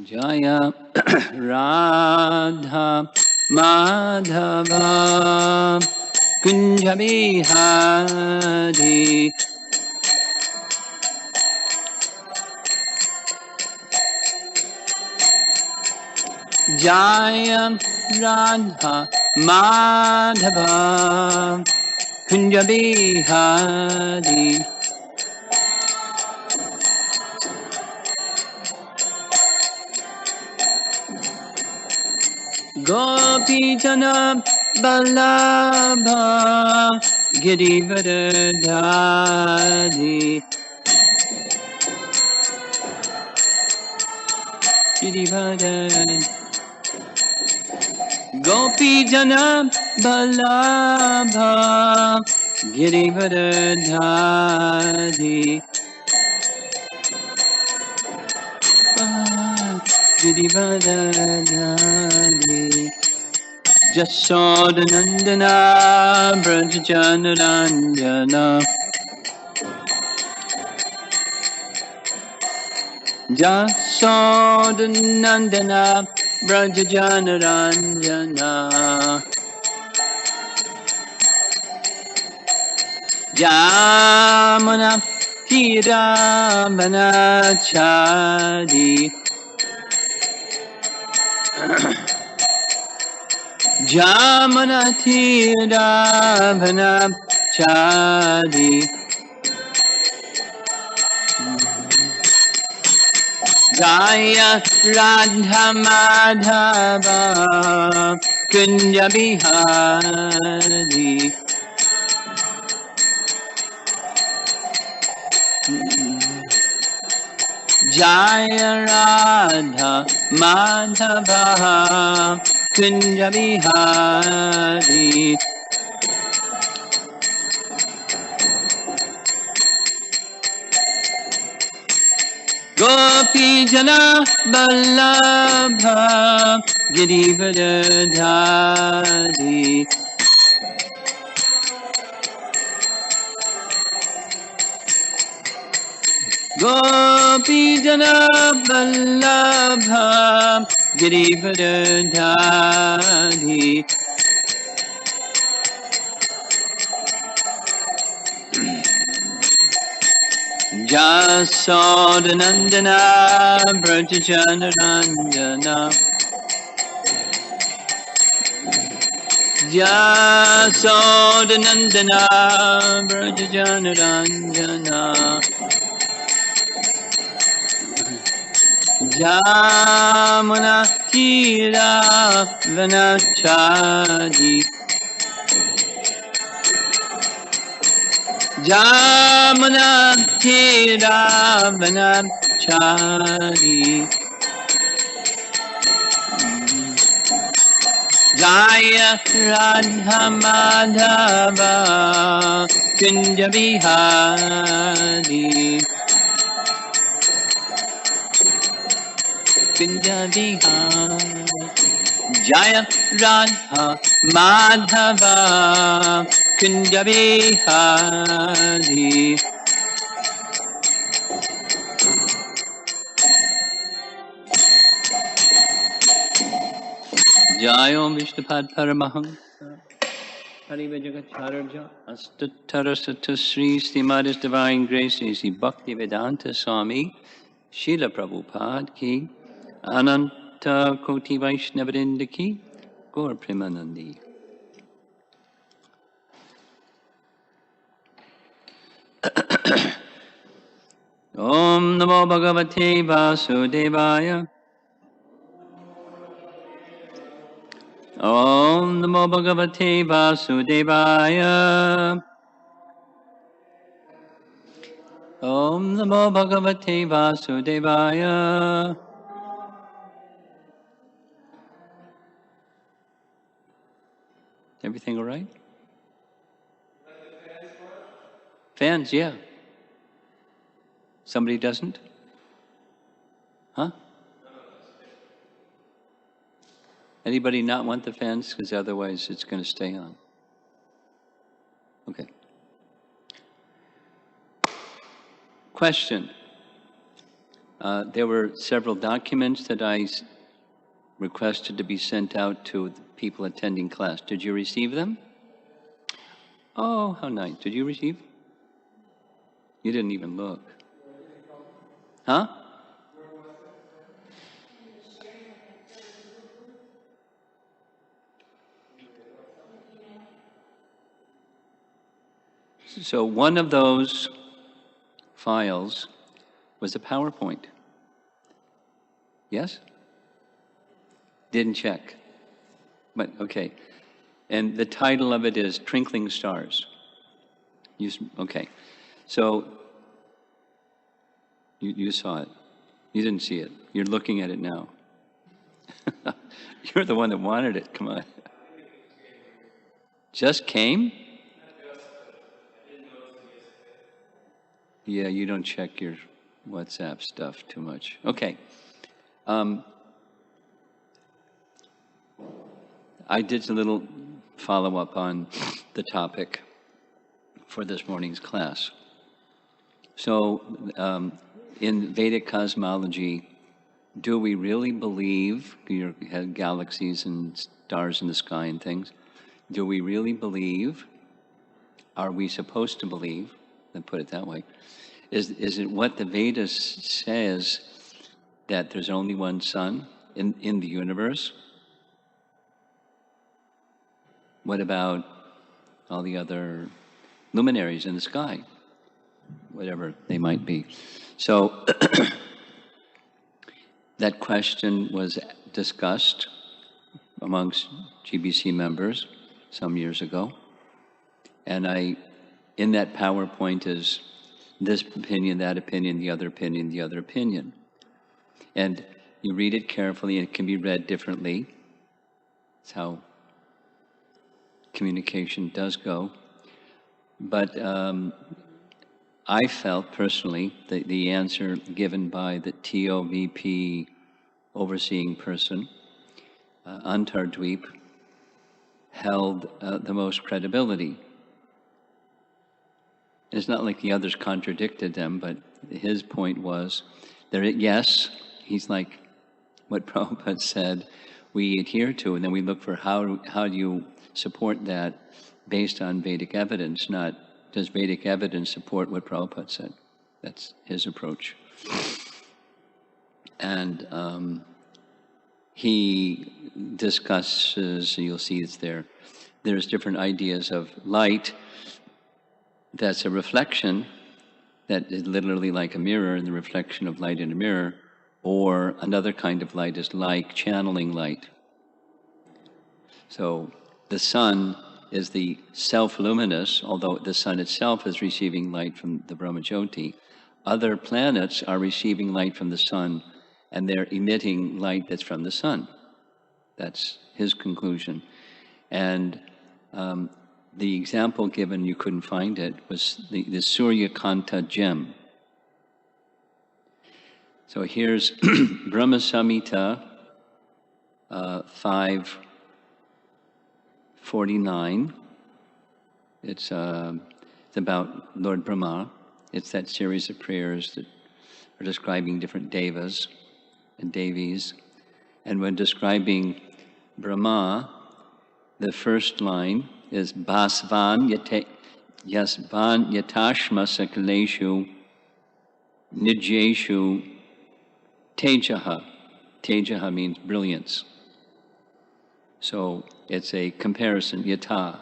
Jaya Radha Madhava Kunja Bihari Jaya Radha Madhava Kunja Bihari Gopi Jana Balabha Girivardhari Girivardhari Gopi Jana Balabha Girivardhari Girivardhari Jasodhanandana Brajajanaranjana Jasodhanandana Brajajanaranjana Jamana Kiramanachari Jamana Kiramanachari Jaya Radha Madhava Kunja Bihari Jaya Radha Madhava Kunja Bihari Gopi Jana Vallabha Girivardhari Gopi Jana Vallabha Girivardhari Jasodhanandana Brajajanaranjana Jasodhanandana Brajajanaranjana Jamana Kiravanachari Jamana Kiravanachari Jaya Radha Madhava Kunja Bihari Kunja Bihari Jaya Radha Madhava Kunja Bihari Jayo Vishnupad Paramahamsa Hariva Jagacharya Astatara Satasri Srimada's Divine Grace Sri Bhakti Vedanta Swami Srila Prabhupada Ki Ananta Koti Vaishnavrinda Ki Gaur Premanandi Om Namo Bhagavate Vasudevaya Om Namo Bhagavate Vasudevaya Om Namo Bhagavate Vasudevaya Everything all right? Fans, yeah. Somebody doesn't? Huh? Anybody not want the fans? Because otherwise it's going to stay on. Okay. Question. There were several documents that I requested to be sent out to the people attending class. Did you receive them? Oh, how nice. Did you receive? You didn't even look. Huh? So one of those files was a PowerPoint. Yes? Didn't check. But okay. And the title of it is Twinkling Stars. Okay. So you saw it. You didn't see it. You're looking at it now. You're the one that wanted it. Come on. Just came? Yeah, you don't check your WhatsApp stuff too much. Okay. I did a little follow-up on the topic for this morning's class. So, in Vedic cosmology, do we really believe, you had galaxies and stars in the sky and things, do we really believe, are we supposed to believe, let's put it that way, is it what the Vedas says that there's only one sun in the universe? What about all the other luminaries in the sky? Whatever they might be. So that question was discussed amongst GBC members some years ago. And in that PowerPoint is this opinion, that opinion, the other opinion, the other opinion. And you read it carefully, and it can be read differently. That's how communication does go. But I felt personally that the answer given by the TOVP overseeing person, Antardweep, held the most credibility. It's not like the others contradicted them, but his point was that yes, he's like what Prabhupada said, we adhere to, and then we look for how do you support that based on Vedic evidence, not does Vedic evidence support what Prabhupada said. That's his approach. And he discusses, you'll see it's there, there's different ideas of light that's a reflection that is literally like a mirror, and the reflection of light in a mirror, or another kind of light is like channeling light. So the sun is the self-luminous, although the sun itself is receiving light from the Brahmajyoti. Other planets are receiving light from the sun, and they're emitting light that's from the sun. That's his conclusion. And the example given, you couldn't find it, was the Surya Kanta gem. So here's Brahma Samhita 549. It's about Lord Brahma. It's that series of prayers that are describing different devas and devis. And when describing Brahma, the first line is Bhasvan Yatashma Sakaleshu Nijeshu Tejaha. Tejaha means brilliance. So it's a comparison, yata,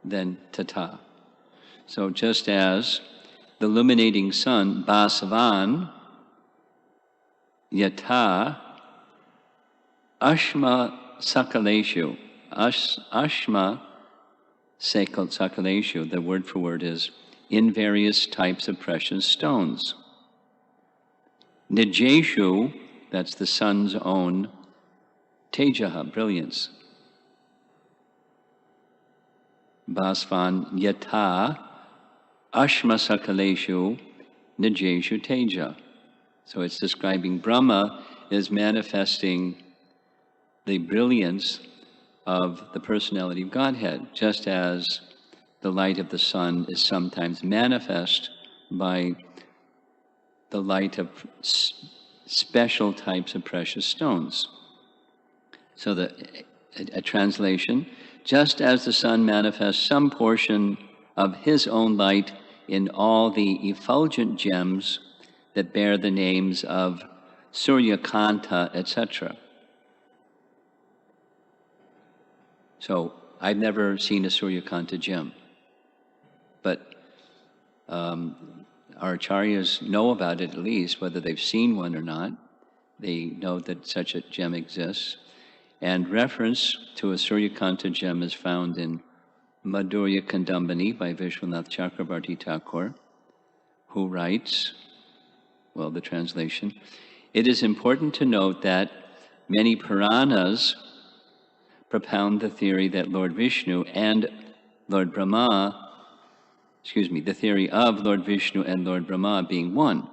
then tata. So just as the illuminating sun, Bhasvan Yata Ashma Sakaleshu. Ashma Sakaleshu, the word for word is in various types of precious stones. Nijeshu, that's the sun's own Tejaha, brilliance. Bhasvan Yata Ashma Sakaleshu Nijeshu Teja. So it's describing Brahma is manifesting the brilliance of the personality of Godhead, just as the light of the sun is sometimes manifest by the light of special types of precious stones. So a translation, just as the sun manifests some portion of his own light in all the effulgent gems that bear the names of Suryakanta, etc. So I've never seen a Suryakanta gem, but our acharyas know about it at least, whether they've seen one or not. They know that such a gem exists. And reference to a Suryakanta gem is found in Madhurya Kandambani by Vishwanath Chakrabarti Thakur, who writes, well, the translation, it is important to note that many Puranas propound the theory that Lord Vishnu and Lord Brahma, the theory of Lord Vishnu and Lord Brahma being one.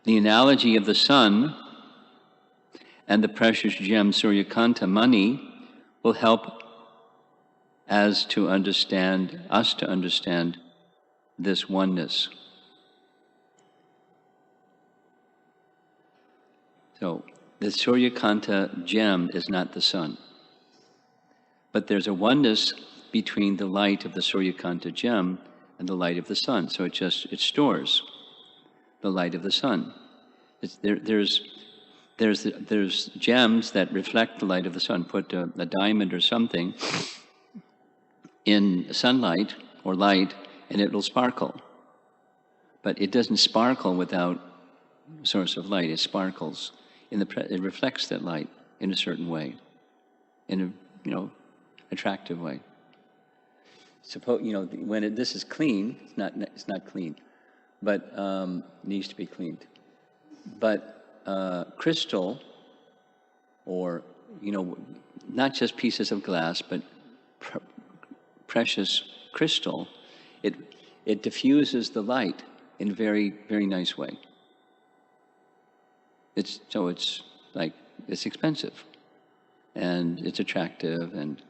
The analogy of the sun and the precious gem Suryakanta Mani will help us to understand this oneness. So the Suryakanta gem is not the sun, but there's a oneness between the light of the Suryakanta gem and the light of the sun. So it stores the light of the sun. There's gems that reflect the light of the sun. Put a diamond or something in sunlight or light, and it will sparkle. But it doesn't sparkle without a source of light. It sparkles. It reflects that light in a certain way, in a attractive way. Suppose when this is clean, it's not clean, but needs to be cleaned. But crystal, or not just pieces of glass, but precious crystal, it diffuses the light in a very, very nice way. It's expensive, and it's attractive, and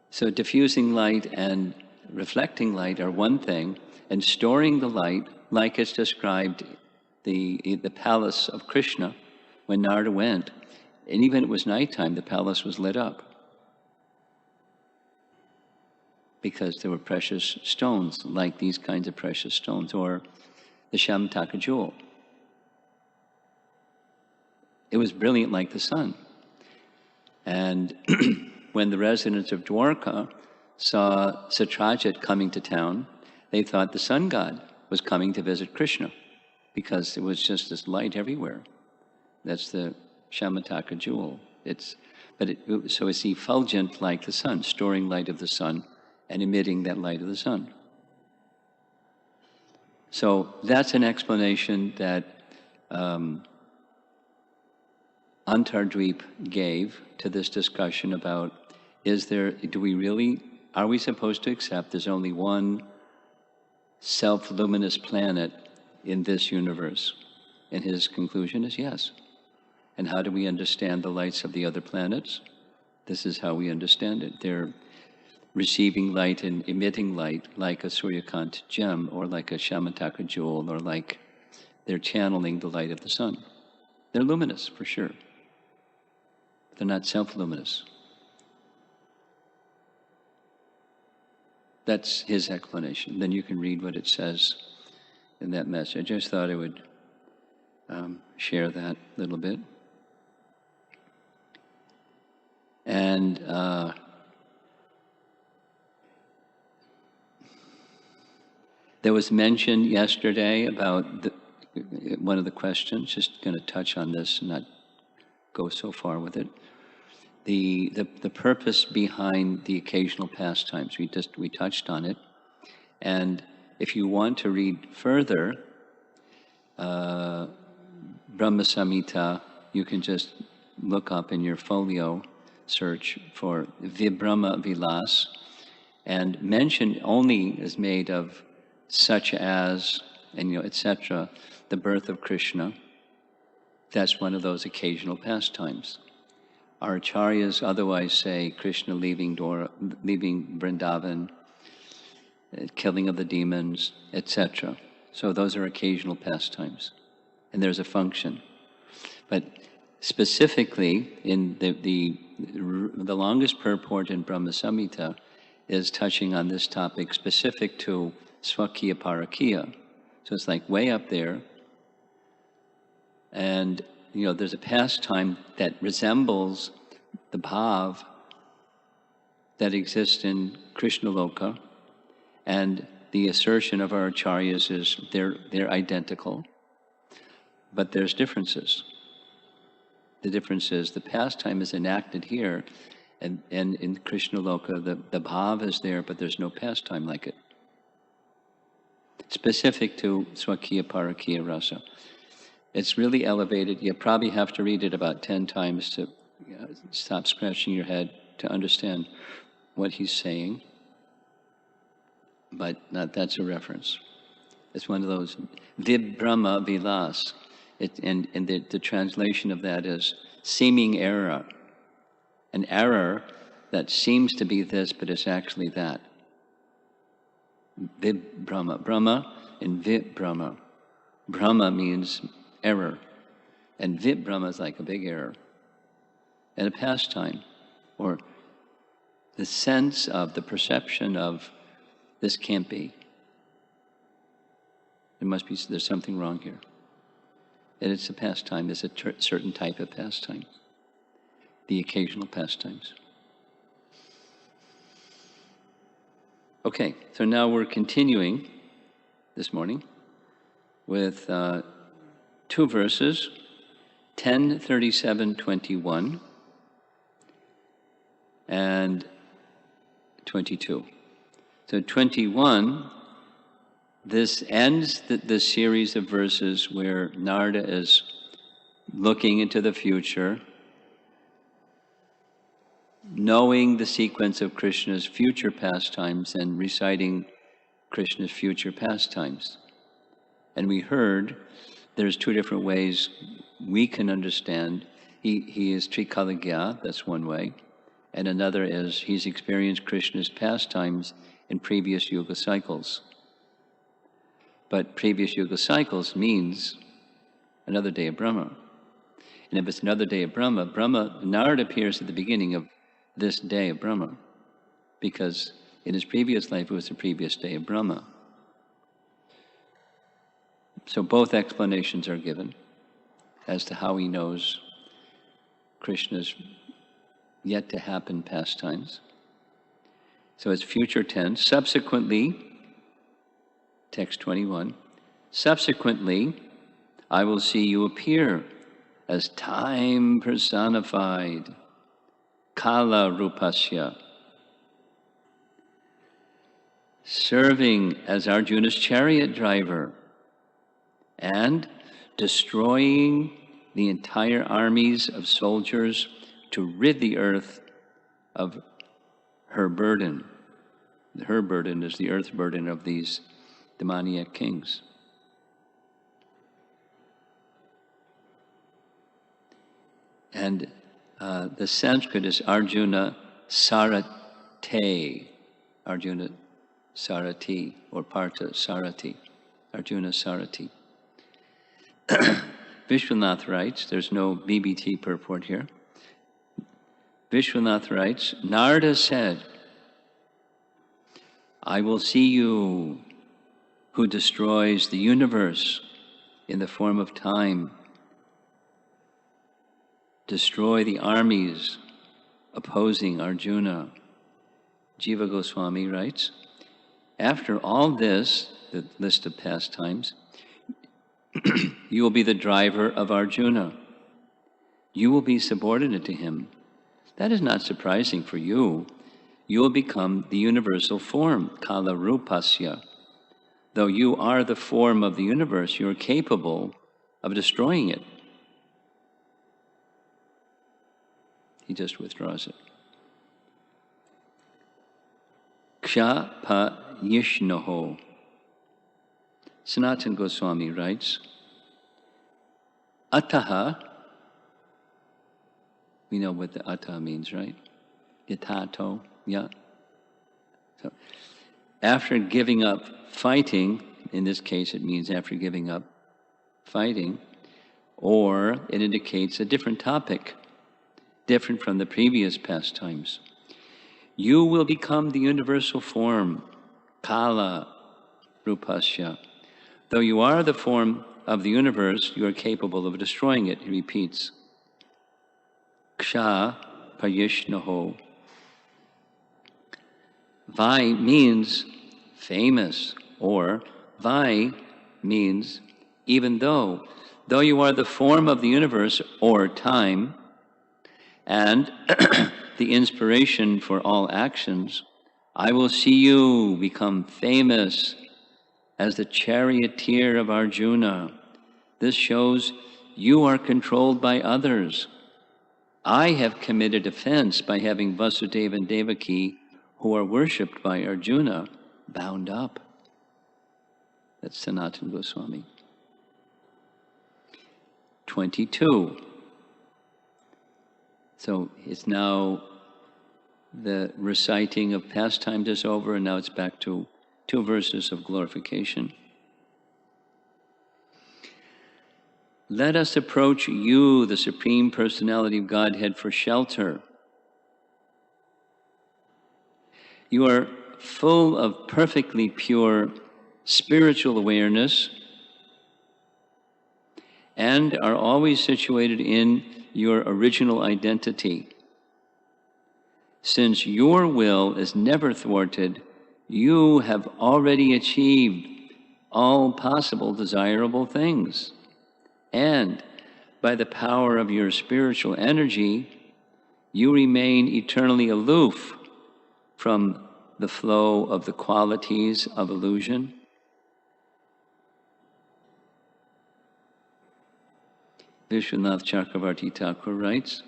so diffusing light and reflecting light are one thing, and storing the light, like it's described the palace of Krsna when Narada went, and even it was nighttime, the palace was lit up because there were precious stones, like these kinds of precious stones, or the Shamataka jewel. It was brilliant like the sun. And when the residents of Dwarka saw Satrajit coming to town, they thought the sun god was coming to visit Krishna, because there was just this light everywhere. That's the Shamataka jewel. So it's effulgent like the sun, storing light of the sun and emitting that light of the sun. So that's an explanation that Antardweep gave to this discussion about, are we supposed to accept there's only one self-luminous planet in this universe? And his conclusion is yes. And how do we understand the lights of the other planets? This is how we understand it. They're receiving light and emitting light like a Suryakanta gem, or like a Shamataka jewel, or like they're channeling the light of the sun. They're luminous, for sure. They're not self-luminous. That's his explanation. Then you can read what it says in that message. I just thought I would share that a little bit. And there was mention yesterday about one of the questions, just going to touch on this and not go so far with it. The purpose behind the occasional pastimes. We touched on it. And if you want to read further, Brahma Samhita, you can just look up in your folio, search for Vibrahma Vilas, and mention only is made of such as, and etc., the birth of Krishna. That's one of those occasional pastimes. Our acharyas otherwise say Krishna leaving Vrindavan, killing of the demons, etc. So those are occasional pastimes, and there's a function. But specifically, in the longest purport in Brahma Samhita is touching on this topic specific to Swakiya Parakiya. So it's like way up there, and there's a pastime that resembles the bhav that exists in Krishna Loka, and the assertion of our acharyas is they're identical, but there's differences. The difference is the pastime is enacted here, and in Krishna Loka, the bhav is there, but there's no pastime like it. Specific to Swakiya Parakiya Rasa. It's really elevated. You probably have to read it about 10 times to stop scratching your head to understand what he's saying. But that's a reference. It's one of those Vibhrama Vilas. And the translation of that is seeming error. An error that seems to be this, but it's actually that. Vibhrama. Brahma and Vibhrama. Brahma means error. And Vibhrama is like a big error. And a pastime, or the sense of, the perception of, this can't be. There's something wrong here. And it's a pastime, it's a certain type of pastime. The occasional pastimes. Okay, so now we're continuing this morning with 2 verses, 10:37:21 and 22. So 21, this ends the series of verses where Narada is looking into the future, knowing the sequence of Krishna's future pastimes and reciting Krishna's future pastimes. And we heard there's 2 different ways we can understand. He is Trikaligya, that's one way. And another is he's experienced Krishna's pastimes in previous yuga cycles. But previous yuga cycles means another day of Brahma. And if it's another day of Brahma, Narada appears at the beginning of this day of Brahma, because in his previous life it was the previous day of Brahma. So both explanations are given as to how he knows Krishna's yet to happen pastimes. So it's future tense. Subsequently, text 21, subsequently, I will see you appear as time personified, Kala Rupasya, serving as Arjuna's chariot driver and destroying the entire armies of soldiers to rid the earth of her burden. Her burden is the earth burden of these demoniac kings. And the Sanskrit is Arjuna Sarate, Arjuna Sarati, or Partha Sarati, Arjuna Sarati. Vishwanath writes, there's no BBT purport here. Vishwanath writes, Narada said, I will see you who destroys the universe in the form of time. Destroy the armies opposing Arjuna. Jiva Goswami writes, after all this, the list of pastimes, you will be the driver of Arjuna. You will be subordinate to him. That is not surprising for you. You will become the universal form, Kala Rupasya. Though you are the form of the universe, you are capable of destroying it. He just withdraws it. Kshapa Yishnoho. Sanatana Goswami writes, Ataha, we know what the Ataha means, right? Yatato, yeah. So, after giving up fighting, in this case it means after giving up fighting, or it indicates a different topic, different from the previous pastimes. You will become the universal form, Kala Rupasya. Though you are the form of the universe, you are capable of destroying it, he repeats. Ksha Payishnaho. Vai means famous, or Vai means even though. Though you are the form of the universe, or time, and the inspiration for all actions, I will see you become famous as the charioteer of Arjuna. This shows you are controlled by others. I have committed offense by having Vasudeva and Devaki, who are worshipped by Arjuna, bound up. That's Sanatana Goswami. 22. So it's now the reciting of pastimes is over, and now it's back to 2 verses of glorification. Let us approach you, the Supreme Personality of Godhead, for shelter. You are full of perfectly pure spiritual awareness and are always situated in your original identity. Since your will is never thwarted, you have already achieved all possible desirable things. And by the power of your spiritual energy, you remain eternally aloof from the flow of the qualities of illusion. Vishwanath Chakravarti Thakur writes,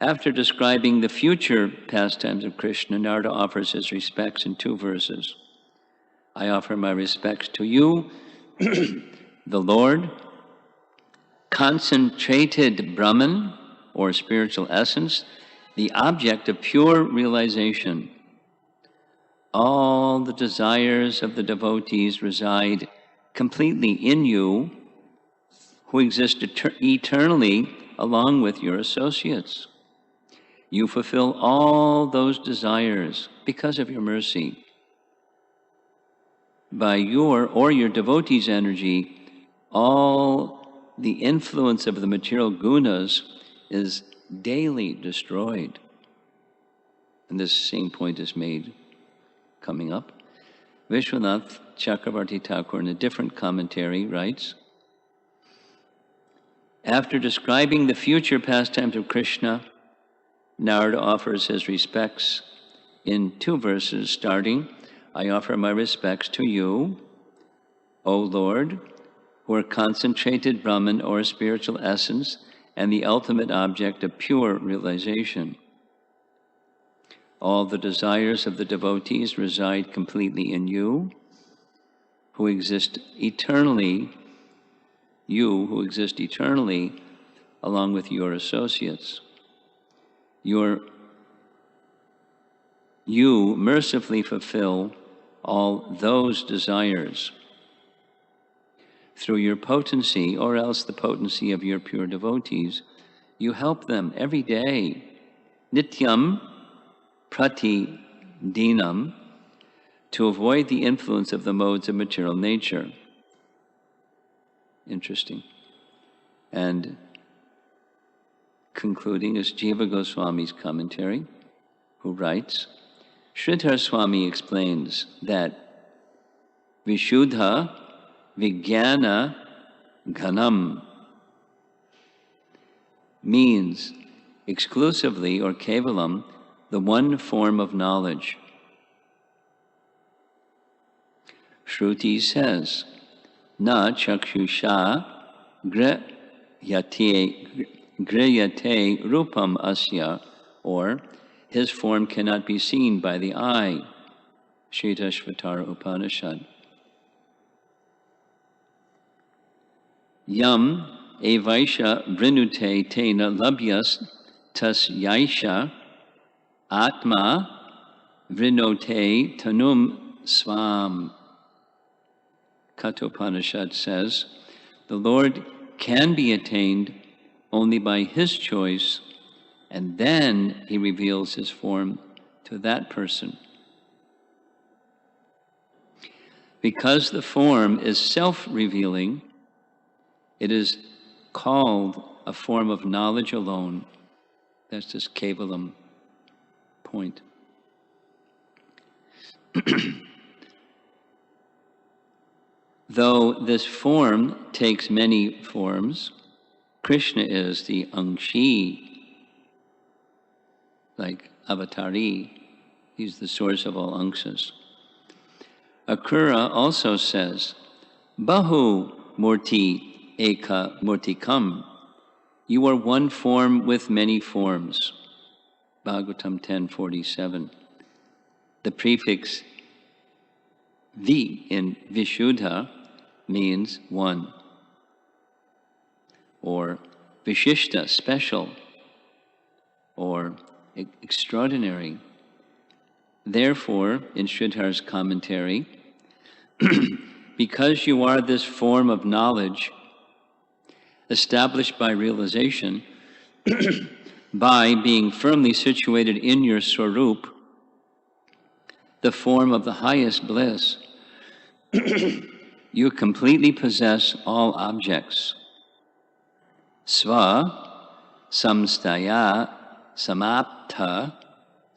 after describing the future pastimes of Krishna, Narada offers his respects in 2 verses. I offer my respects to you, the Lord, concentrated Brahman, or spiritual essence, the object of pure realization. All the desires of the devotees reside completely in you, who exist eternally along with your associates. You fulfill all those desires because of your mercy. By your or your devotee's energy, all the influence of the material gunas is daily destroyed. And this same point is made coming up. Vishwanath Chakravarti Thakur, in a different commentary, writes, after describing the future pastimes of Krishna, Narada offers his respects in 2 verses, starting, I offer my respects to you, O Lord, who are concentrated Brahman, or spiritual essence, and the ultimate object of pure realization. All the desires of the devotees reside completely in you, who exist eternally, along with your associates. You mercifully fulfill all those desires through your potency, or else the potency of your pure devotees. You help them every day, nityam prati dinam, to avoid the influence of the modes of material nature. Interesting. And concluding is Jiva Goswami's commentary, who writes, Sridhar Swami explains that Vishuddha Vijnana Ghanam means exclusively, or kevalam, the one form of knowledge. Shruti says, Na chakshusha griyate rupam asya, or his form cannot be seen by the eye. Shetashvatara Upanishad. Yam evaisha vrinute tena labhyas tas yaisha atma vrinote tanum Swam. Kathopanishad says, the Lord can be attained only by his choice, and then he reveals his form to that person. Because the form is self-revealing, it is called a form of knowledge alone. That's this Kevalam point. Though this form takes many forms, Krishna is the Angshi, like Avatari. He's the source of all Angshas. Akura also says, Bahu Murti Eka Murtikam. You are one form with many forms. Bhagavatam 10:47. The prefix Vi in Vishuddha means one, or Vishishta, special, or extraordinary. Therefore, in Sridhar's commentary, because you are this form of knowledge established by realization, by being firmly situated in your Swarup, the form of the highest bliss, you completely possess all objects. Sva samstaya samapta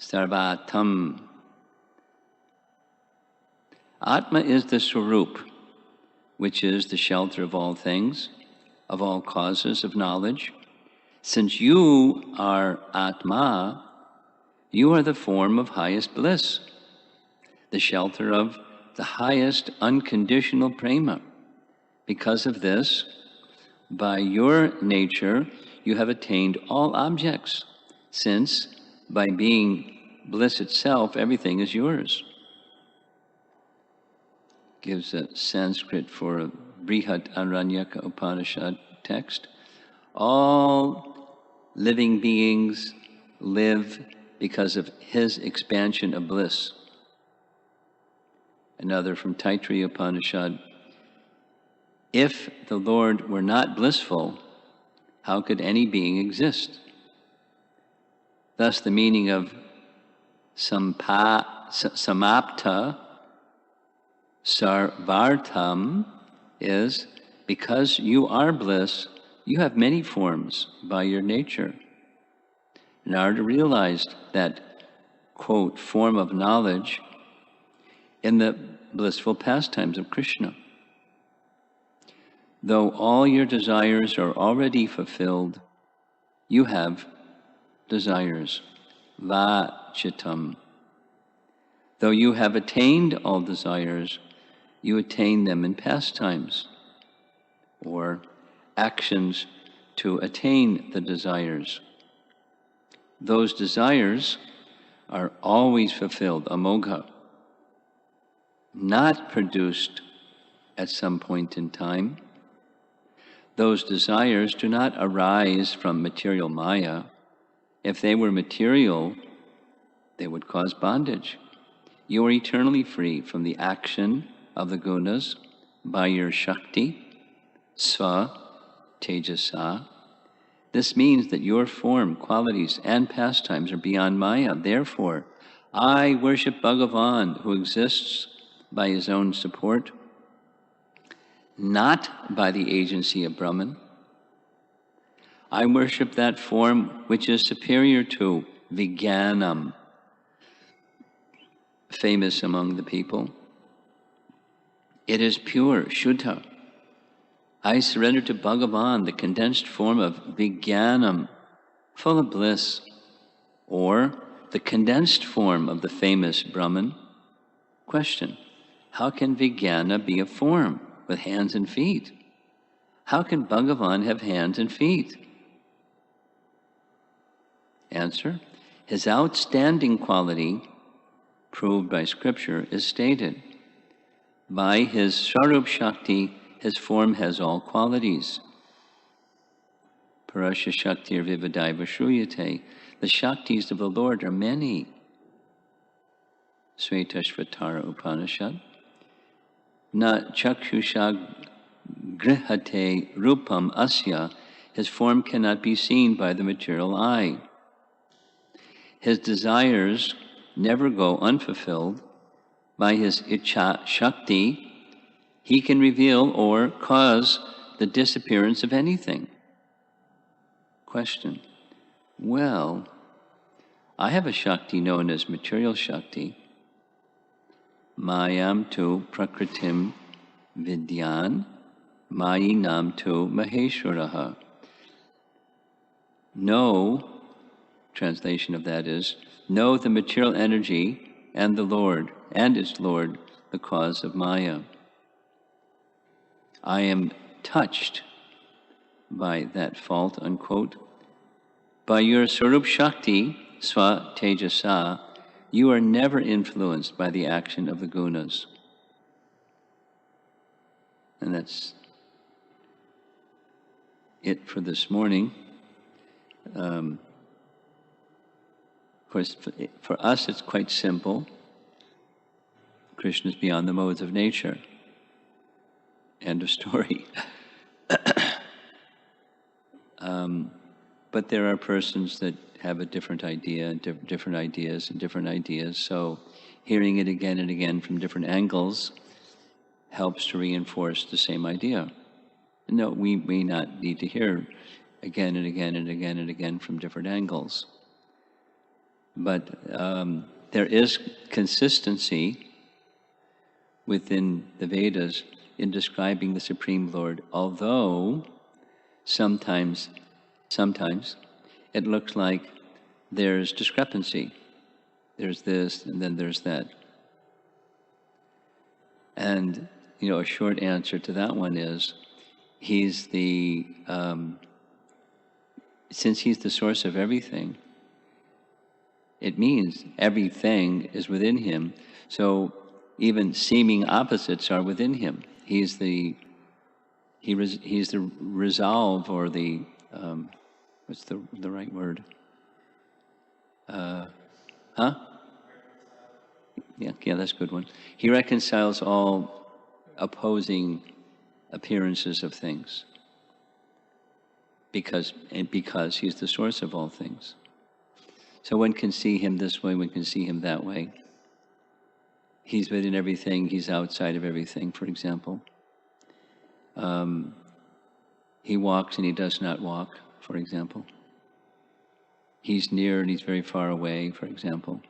sarvatam. Atma is the Swarup, which is the shelter of all things, of all causes of knowledge. Since you are Atma, you are the form of highest bliss, the shelter of the highest unconditional prema. Because of this, by your nature, you have attained all objects, since by being bliss itself, everything is yours. Gives a Sanskrit for a Brihat Aranyaka Upanishad text. All living beings live because of his expansion of bliss. Another from Taittiriya Upanishad. If the Lord were not blissful, how could any being exist? Thus the meaning of samapta sarvartam is, because you are bliss, you have many forms by your nature. Narada realized that, quote, form of knowledge in the blissful pastimes of Krishna. Though all your desires are already fulfilled, you have desires, vachitam. Though you have attained all desires, you attain them in pastimes, or actions to attain the desires. Those desires are always fulfilled, amogha, not produced at some point in time. Those desires do not arise from material maya. If they were material, they would cause bondage. You are eternally free from the action of the gunas by your Shakti, Sva, Tejasa. This means that your form, qualities, and pastimes are beyond Maya. Therefore, I worship Bhagavan, who exists by his own support, not by the agency of Brahman. I worship that form which is superior to Vijnanam, famous among the people. It is pure, Shuddha. I surrender to Bhagavan, the condensed form of Vijnanam, full of bliss, or the condensed form of the famous Brahman. Question: how can Vijnana be a form with hands and feet? How can Bhagavan have hands and feet? Answer: his outstanding quality, proved by scripture, is stated. By his Swarup Shakti, his form has all qualities. Parasya Shaktir Vivadaiva Shruyate. The Shaktis of the Lord are many. Svetashvatara Upanishad. Na chakshusha grihate rupam asya. His form cannot be seen by the material eye. His desires never go unfulfilled. By his ichha shakti, he can reveal or cause the disappearance of anything. Question. Well, I have a shakti known as material shakti. Mayam tu prakritim vidyan, mayinam tu maheshwaraha. Know, translation of that is, know the material energy and the Lord, and its Lord, the cause of Maya. I am touched by that fault, unquote. By your Sarup Shakti, Sva Tejasa, you are never influenced by the action of the gunas. And that's it for this morning. Of course, for us it's quite simple. Krishna is beyond the modes of nature. End of story. But there are persons that have a different idea, different ideas and different ideas. So hearing it again and again from different angles helps to reinforce the same idea. No, we may not need to hear again and again and again and again from different angles. But there is consistency within the Vedas in describing the Supreme Lord, although sometimes it looks like there's discrepancy. There's this and then there's that. And, a short answer to that one is, he's the, since he's the source of everything, it means everything is within him. So even seeming opposites are within him. He's the resolve, or the, what's the right word? Yeah, that's a good one. He reconciles all opposing appearances of things because he's the source of all things. So one can see him this way, one can see him that way. He's within everything, he's outside of everything, for example. He walks and he does not walk, for example. He's near and he's very far away, for example.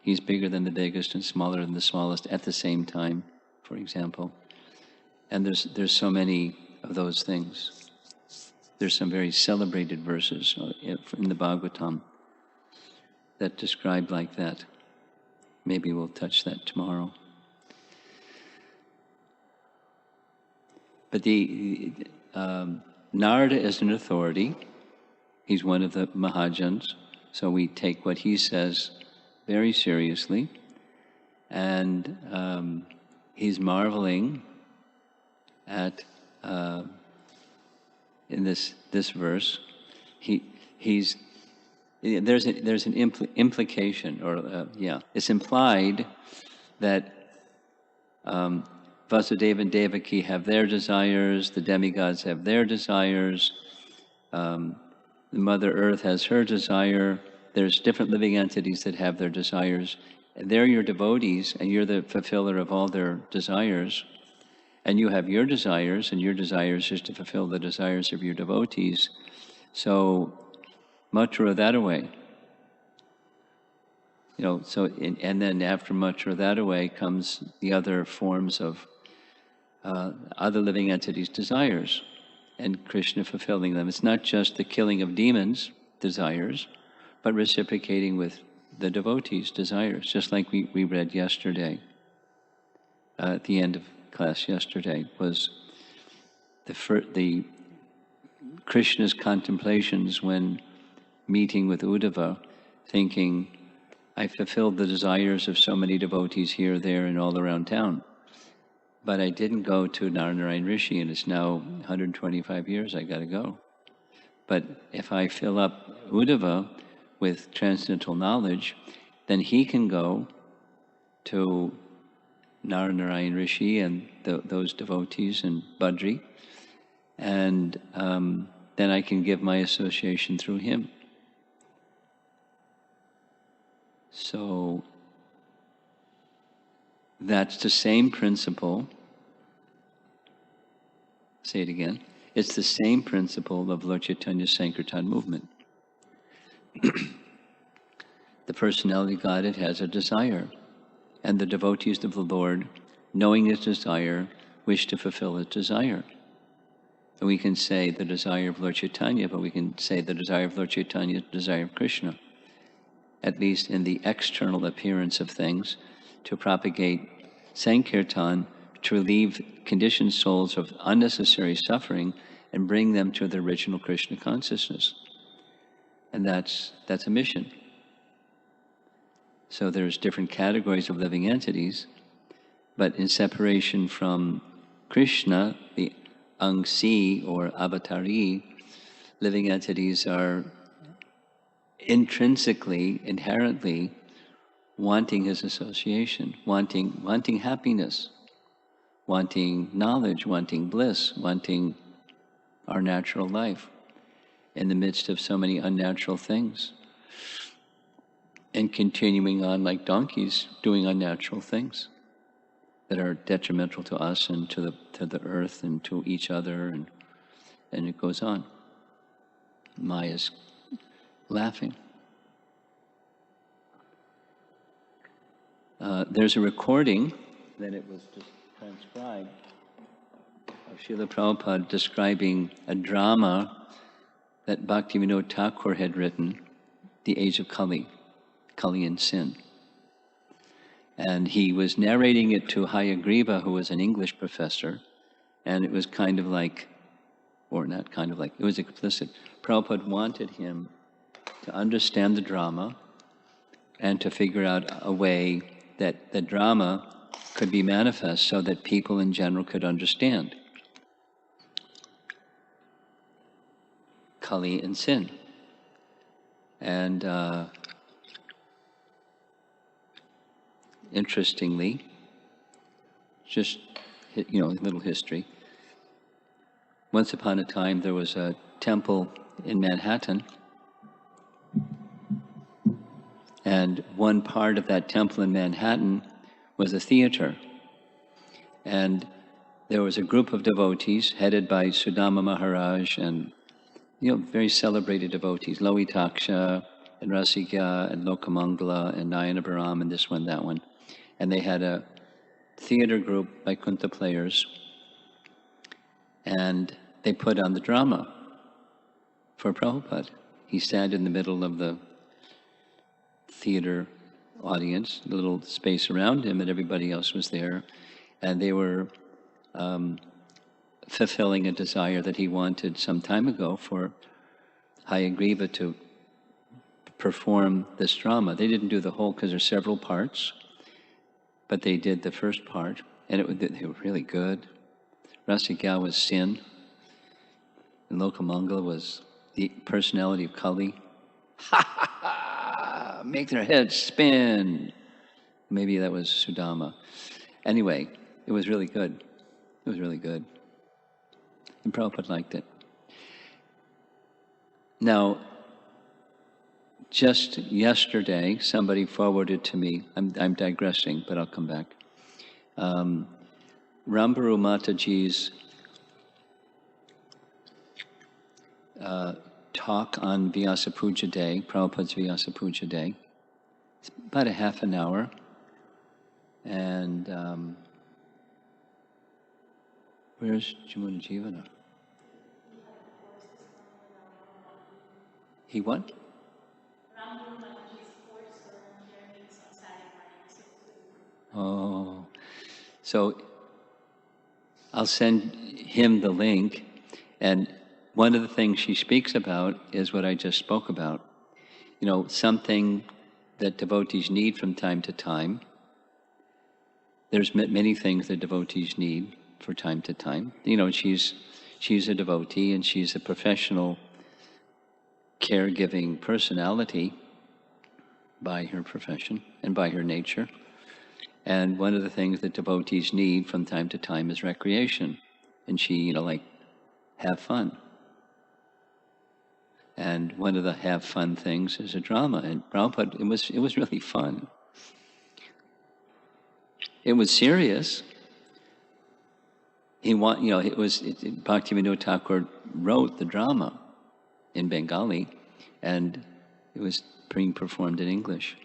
He's bigger than the biggest and smaller than the smallest at the same time, for example. And there's so many of those things. There's some very celebrated verses in the Bhagavatam that describe like that. Maybe we'll touch that tomorrow. But Narada is an authority. He's one of the Mahajans, so we take what he says very seriously. And he's marveling at, in this verse, there's an implication, or it's implied that Vasudeva and Devaki have their desires, the demigods have their desires, the Mother Earth has her desire, there's different living entities that have their desires. They're your devotees, and you're the fulfiller of all their desires. And you have your desires, and your desires is to fulfill the desires of your devotees. So, Mathura that away. And then after Mathura that away comes the other forms of other living entities' desires, and Krishna fulfilling them. It's not just the killing of demons' desires, but reciprocating with the devotees' desires, just like we read yesterday. At the end of class yesterday was the Krishna's contemplations when meeting with Uddhava, thinking, I fulfilled the desires of so many devotees here, there, and all around town. But I didn't go to Narayana Rishi, and it's now 125 years I got to go. But if I fill up Uddhava with transcendental knowledge, then he can go to Narayan Rishi and those devotees in Badri, and then I can give my association through him. So that's the same principle. Say it again. It's the same principle of Lord Chaitanya's Sankirtan movement. The personality Godhead has a desire, and the devotees of the Lord, knowing his desire, wish to fulfill his desire. And we can say the desire of Lord Chaitanya, but we can say the desire of Lord Chaitanya is the desire of Krishna, at least in the external appearance of things, to propagate Sankirtan, to relieve conditioned souls of unnecessary suffering and bring them to the original Krishna consciousness. And that's a mission. So there's different categories of living entities, but in separation from Krishna, the Angsi or Avatari, living entities are intrinsically, inherently wanting his association, wanting happiness, wanting knowledge, wanting bliss, wanting our natural life in the midst of so many unnatural things, and continuing on like donkeys doing unnatural things that are detrimental to us and to the earth and to each other, and it goes on. Maya's laughing. There's a recording that it was just transcribed of Srila Prabhupada describing a drama that Bhaktivinoda Thakur had written, The Age of Kali and Sin. And he was narrating it to Hayagriva, who was an English professor, and it was kind of like, or not kind of like, it was explicit. Prabhupada wanted him to understand the drama and to figure out a way that the drama could be manifest so that people in general could understand Kali and sin. And interestingly, just, a little history. Once upon a time, there was a temple in Manhattan, and one part of that temple in Manhattan was a theater. And there was a group of devotees headed by Sudama Maharaj and, very celebrated devotees, Loitaksha and Rasikya and Lokamangala and Nayanabaram and this one, that one. And they had a theater group by Kunta players, and they put on the drama for Prabhupada. He sat in the middle of the theater audience, a little space around him, and everybody else was there, and they were fulfilling a desire that he wanted some time ago for Hayagriva to perform this drama. They didn't do the whole, because there's several parts, but they did the first part, and they were really good. Rasikya was sin, and Lokamangala was the personality of Kali. Ha ha ha! Make their heads spin. Maybe that was Sudama. Anyway, it was really good. It was really good. And Prabhupada liked it. Now, just yesterday, somebody forwarded to me, I'm digressing, but I'll come back. Rambaru Mataji's talk on Vyasa Puja Day, Prabhupada's Vyasa Puja Day. It's about a half an hour. And where's Jamuna Jivana? He what? Oh, so I'll send him the link, and one of the things she speaks about is what I just spoke about. Something that devotees need from time to time. There's many things that devotees need for time to time. She's a devotee, and she's a professional caregiving personality by her profession and by her nature. And one of the things that devotees need from time to time is recreation. And she, like, have fun. And one of the have fun things is a drama. And Prabhupada, it was really fun. It was serious. Bhaktivinoda Thakur wrote the drama in Bengali, and it was being performed in English.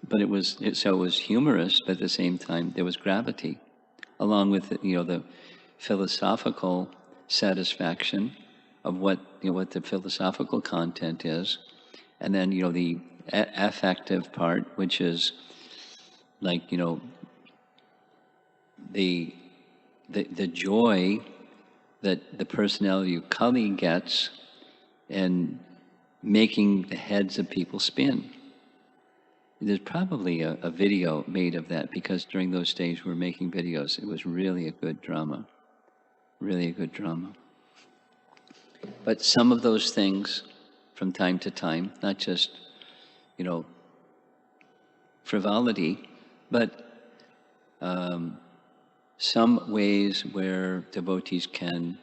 But it was humorous, but at the same time there was gravity, along with the philosophical satisfaction of what the philosophical content is, and then the affective part, which is like the joy that the personality of Kali gets in making the heads of people spin. There's probably a video made of that, because during those days we were making videos. It was really a good drama. Really a good drama. But some of those things, from time to time, not just, frivolity, but some ways where devotees can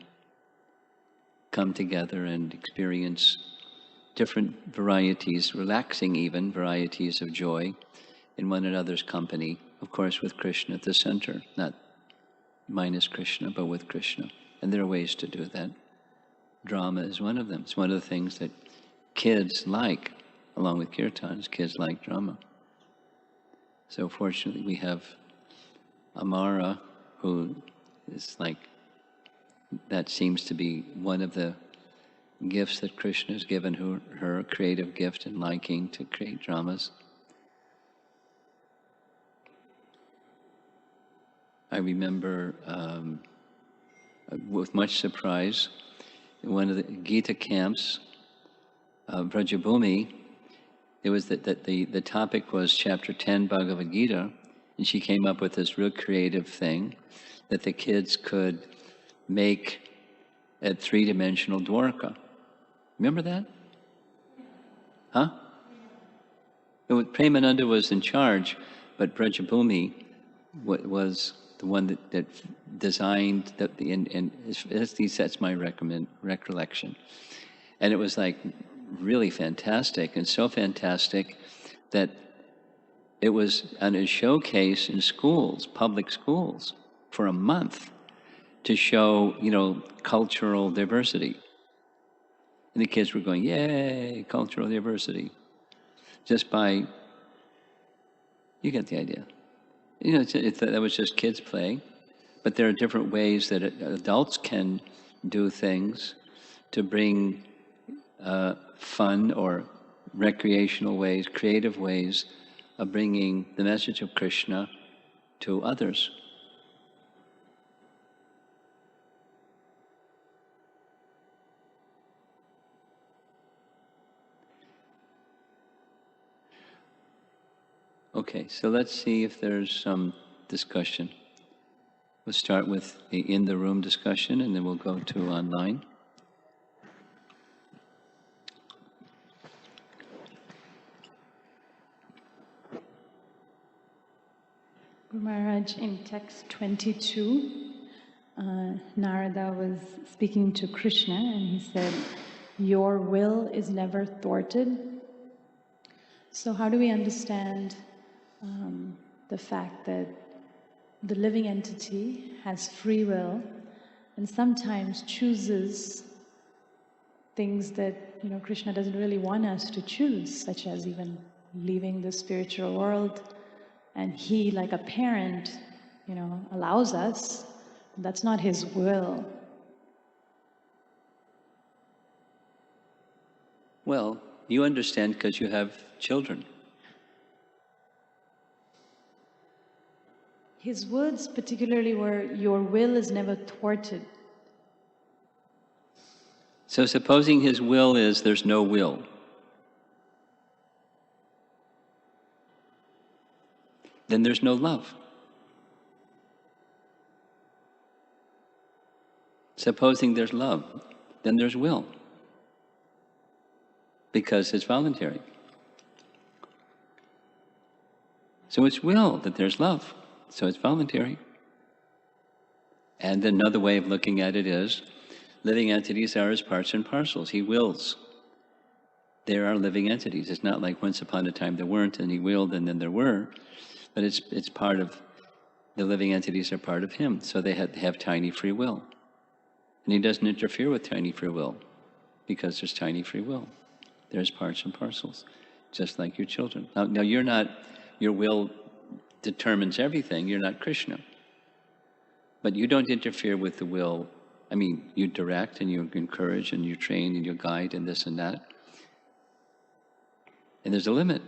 come together and experience different varieties, relaxing even varieties of joy in one another's company, of course with Krishna at the center, not minus Krishna, but with Krishna. And there are ways to do that. Drama is one of them. It's one of the things that kids like, along with kirtans. Kids like drama. So fortunately we have Amara, who is like, that seems to be one of the gifts that Krishna has given her, a creative gift and liking to create dramas. I remember with much surprise, in one of the Gita camps, Vrajabhumi, it was the topic was chapter 10 Bhagavad Gita, and she came up with this real creative thing that the kids could make a three-dimensional Dwarka. Remember that? Huh? Premananda was in charge, but Vrajabhumi was the one that designed and at least that's my recollection. And it was like really fantastic, and so fantastic that it was on a showcase in schools, public schools, for a month to show, cultural diversity. And the kids were going, yay, cultural diversity. Just by, you get the idea. That was just kids play. But there are different ways that adults can do things to bring fun or recreational ways, creative ways of bringing the message of Krishna to others. Okay, so let's see if there's some discussion. We'll start with the in-the-room discussion, and then we'll go to online. Guru Maharaj, in text 22, Narada was speaking to Krishna, and he said, "Your will is never thwarted." So how do we understand the fact that the living entity has free will and sometimes chooses things that Krishna doesn't really want us to choose, such as even leaving the spiritual world, and he, like a parent, allows us. That's not his will. Well, you understand because you have children. His words particularly were, "Your will is never thwarted." So supposing his will is there's no will, then there's no love. Supposing there's love, then there's will, because it's voluntary. So it's will that there's love. So it's voluntary. And another way of looking at it is, living entities are his parts and parcels. He wills. There are living entities. It's not like once upon a time there weren't, and he willed, and then there were. But it's part of, the living entities are part of him. So they have tiny free will. And he doesn't interfere with tiny free will, because there's tiny free will. There's parts and parcels, just like your children. Now you're not, your will determines everything. You're not Krishna. But you don't interfere with the will. I mean, you direct and you encourage and you train and you guide and this and that. And there's a limit.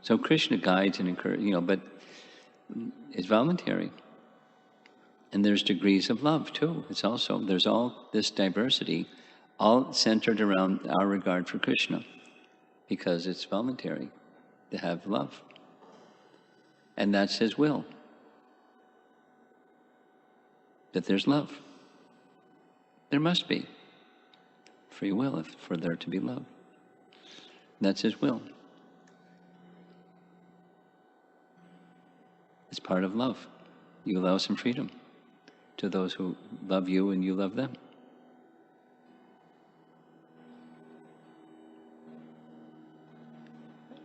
So Krishna guides and encourages, but it's voluntary. And there's degrees of love too. There's all this diversity, all centered around our regard for Krishna, because it's voluntary to have love. And that's his will. That there's love. There must be free will for there to be love. That's his will. It's part of love. You allow some freedom to those who love you and you love them.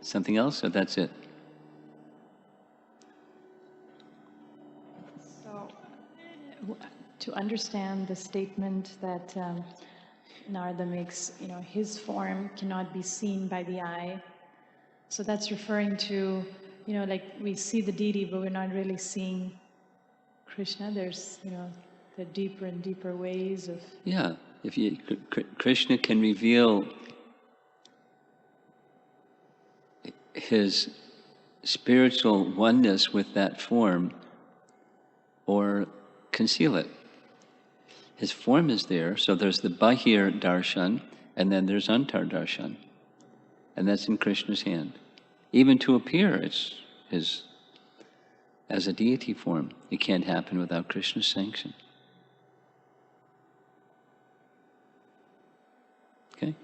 Something else, or that's it? So, to understand the statement that Narada makes, his form cannot be seen by the eye. So that's referring to, like we see the deity, but we're not really seeing Krishna. There's, the deeper and deeper ways of... Yeah, Krishna can reveal his spiritual oneness with that form or conceal it. His form is there, so there's the Bahir Darshan, and then there's Antar Darshan. And that's in Krishna's hand. Even to appear, it's his, as a deity form. It can't happen without Krishna's sanction. Okay?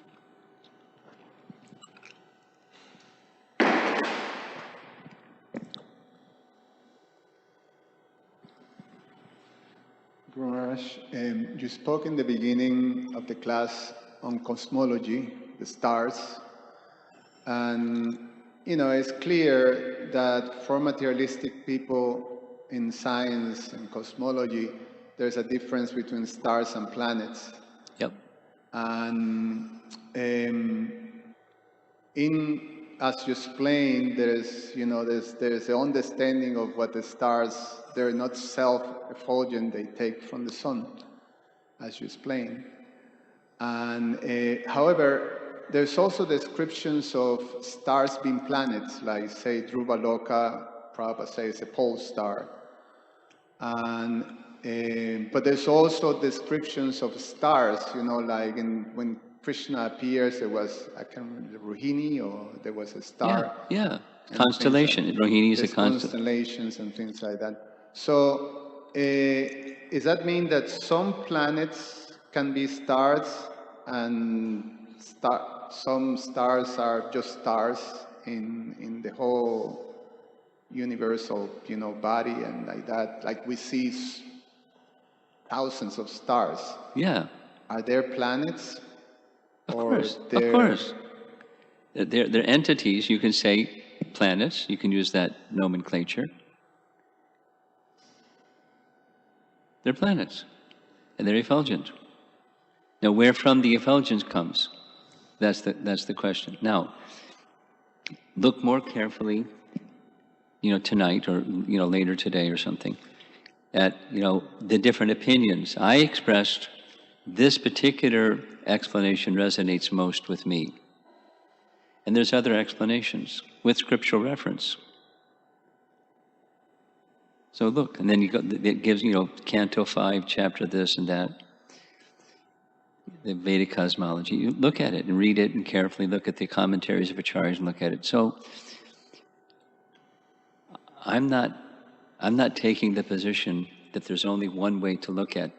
Guru Maharaj, you spoke in the beginning of the class on cosmology, the stars, and it's clear that for materialistic people in science and cosmology, there's a difference between stars and planets. Yep. And as you explained, there's the understanding of what the stars, they're not self-effulgent, they take from the sun, as you explained. And however, there's also descriptions of stars being planets, like say Dhruva Loka, Prabhupada says a pole star. And but there's also descriptions of stars, like when Krishna appears, there was, I can't remember, Rohini, or there was a star. Yeah. Constellation. Rohini is a constellation. Constellations and things like that. So, does that mean that some planets can be stars and some stars are just stars in the whole universal, body and like that? Like we see thousands of stars. Yeah. Are there planets? Of course. They're entities. You can say planets. You can use that nomenclature. They're planets, and they're effulgent. Now, where from the effulgence comes? That's the question. Now, look more carefully, tonight or later today or something, at the different opinions. I expressed this particular explanation resonates most with me. And there's other explanations with scriptural reference. So look, and then it gives, Canto 5, chapter this and that, the Vedic cosmology. You look at it and read it and carefully look at the commentaries of Acharyas and look at it. So I'm not taking the position that there's only one way to look at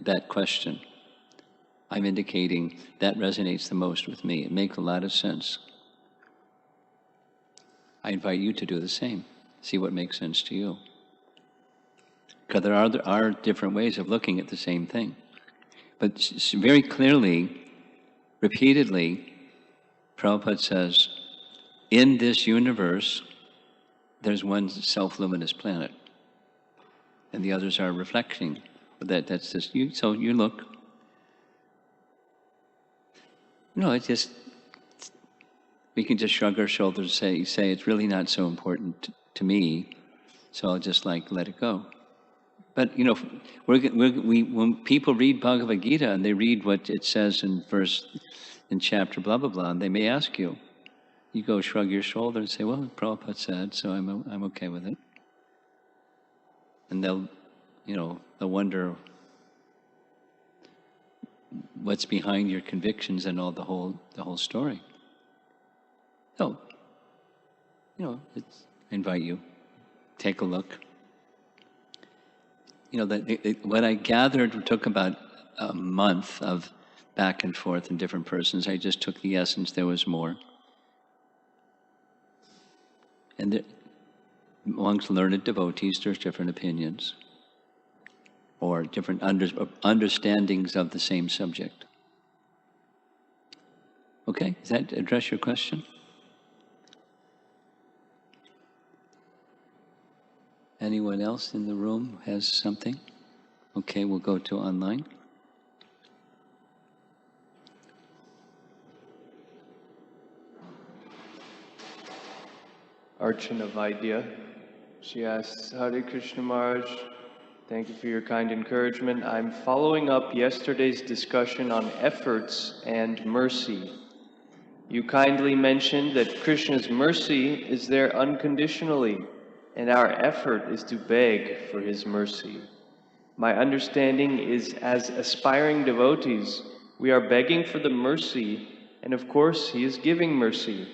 that question. I'm indicating that resonates the most with me. It makes a lot of sense. I invite you to do the same. See what makes sense to you. Because there are different ways of looking at the same thing. But very clearly, repeatedly, Prabhupada says, in this universe, there's one self-luminous planet. And the others are reflecting. That's just you. So you look. No, it's just, we can just shrug our shoulders and say it's really not so important to me, so I'll just let it go. But when people read Bhagavad Gita and they read what it says in chapter blah blah blah, and they may ask you, you go shrug your shoulder and say, well, Prabhupada said, so I'm okay with it. And they'll wonder what's behind your convictions and all the whole story. So, I invite you, take a look. What I gathered took about a month of back and forth in different persons. I just took the essence, there was more. And amongst learned devotees, there's different opinions or different understandings of the same subject. Okay, does that address your question? Anyone else in the room has something? Okay, we'll go to online. Archana Vaidya. She asks, Hare Krishna Maharaj, thank you for your kind encouragement. I'm following up yesterday's discussion on efforts and mercy. You kindly mentioned that Krishna's mercy is there unconditionally, and our effort is to beg for his mercy. My understanding is, as aspiring devotees, we are begging for the mercy, and of course he is giving mercy.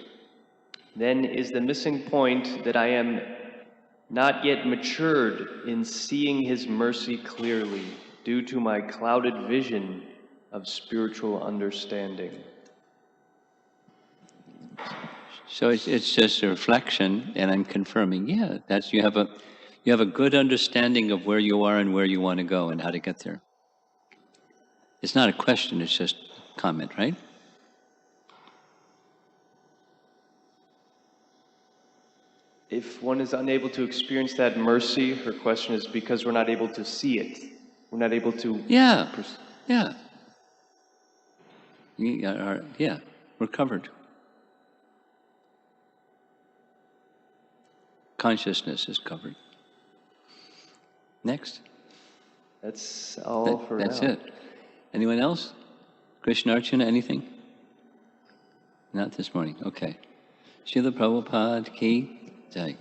Then is the missing point that I am not yet matured in seeing his mercy clearly due to my clouded vision of spiritual understanding. So it's just a reflection, and I'm confirming, yeah, that's you have a good understanding of where you are and where you want to go and how to get there. It's not a question, it's just a comment, right? If one is unable to experience that mercy, her question is because we're not able to see it. We're not able to... Yeah. We're covered. Consciousness is covered. Next. That's all for now. That's it. Anyone else? Krishna Archana, anything? Not this morning. Okay. Srila Prabhupada ki jai.